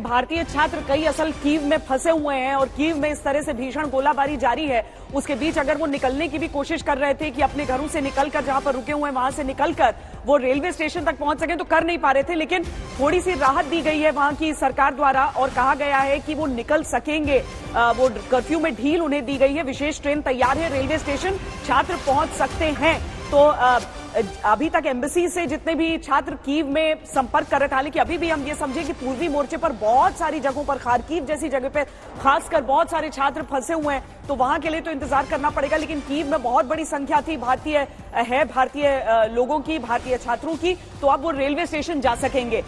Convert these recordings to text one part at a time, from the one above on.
भारतीय छात्र कई असल कीव में फंसे हुए हैं और कीव में इस तरह से भीषण गोलाबारी जारी है। उसके बीच अगर वो निकलने की भी कोशिश कर रहे थे कि अपने घरों से निकलकर, जहां पर रुके हुए हैं वहां से निकलकर वो रेलवे स्टेशन तक पहुंच सके, तो कर नहीं पा रहे थे। लेकिन थोड़ी सी राहत दी गई है वहां की सरकार द्वारा और कहा गया है कि वो निकल सकेंगे। वो कर्फ्यू में ढील उन्हें दी गई है, विशेष ट्रेन तैयार है, रेलवे स्टेशन छात्र पहुंच सकते हैं। तो अभी तक एम्बेसी से जितने भी छात्र कीव में संपर्क कर रहे थे, हालांकि अभी भी हम ये समझे कि पूर्वी मोर्चे पर बहुत सारी जगहों पर, खारकीव जैसी जगह पे खासकर बहुत सारे छात्र फंसे हुए हैं, तो वहां के लिए तो इंतजार करना पड़ेगा। लेकिन कीव में बहुत बड़ी संख्या थी भारतीय लोगों की, भारतीय छात्रों की, तो अब वो रेलवे स्टेशन जा सकेंगे।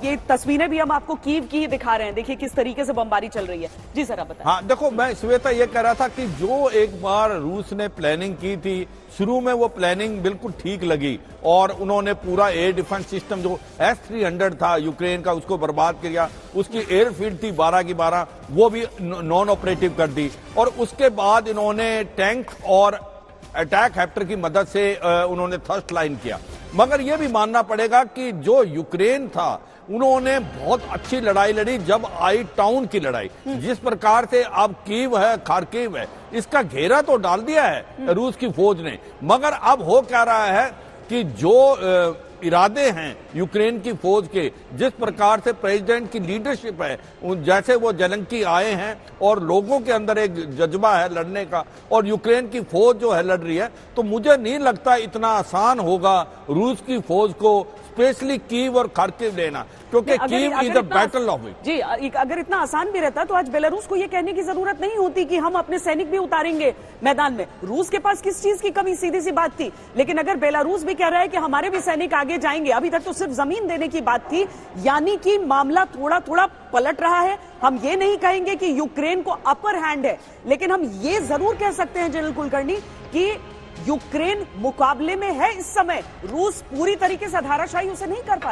ये तस्वीरें भी हम आपको कीव की ही दिखा रहे हैं, देखिए किस तरीके से बमबारी चल रही है। जी सर, आप बताएं। हाँ देखो, मैं श्वेता ये कह रहा था कि जो एक बार रूस ने प्लानिंग की थी, शुरू में वो प्लानिंग बिल्कुल ठीक लगी और उन्होंने पूरा एयर डिफेंस सिस्टम जो S-300 था यूक्रेन का, उसको बर्बाद किया। उसकी एयरफील्ड थी 12 की 12, वो भी नॉन ऑपरेटिव कर दी। और उसके बाद इन्होंने टैंक और अटैक हेप्टर की मदद से उन्होंने थर्स्ट लाइन किया। मगर यह भी मानना पड़ेगा कि जो यूक्रेन था उन्होंने बहुत अच्छी लड़ाई लड़ी। जब आई टाउन की लड़ाई, जिस प्रकार से अब कीव है, खारकीव है, इसका घेरा तो डाल दिया है रूस की फौज ने, मगर अब हो क्या रहा है कि जो इरादे हैं यूक्रेन की फौज के, जिस प्रकार से प्रेसिडेंट की लीडरशिप है, जैसे वो जेलेंस्की आए हैं और लोगों के अंदर एक जज्बा है लड़ने का, और यूक्रेन की फौज जो है लड़ रही है, तो मुझे नहीं लगता इतना आसान होगा रूस की फौज को स्पेशली कीव और खारकीव लेना, क्योंकि Kyiv is the battle of it. जी, अगर इतना आसान भी रहता तो आज बेलारूस को ये कहने की जरूरत नहीं होती कि हम अपने सैनिक भी उतारेंगे मैदान में। रूस के पास किस चीज की कमी, सीधी सी बात थी। लेकिन अगर बेलारूस भी कह रहा है कि हमारे भी सैनिक आगे जाएंगे, अभी तक तो सिर्फ जमीन देने की बात थी, यानी कि मामला थोड़ा थोड़ा पलट रहा है। हम ये नहीं कहेंगे कि यूक्रेन को अपर हैंड है, लेकिन हम ये जरूर कह सकते हैं जनरल कुलकर्णी कि यूक्रेन मुकाबले में है इस समय। रूस पूरी तरीके से धाराशाही उसे नहीं कर पाया।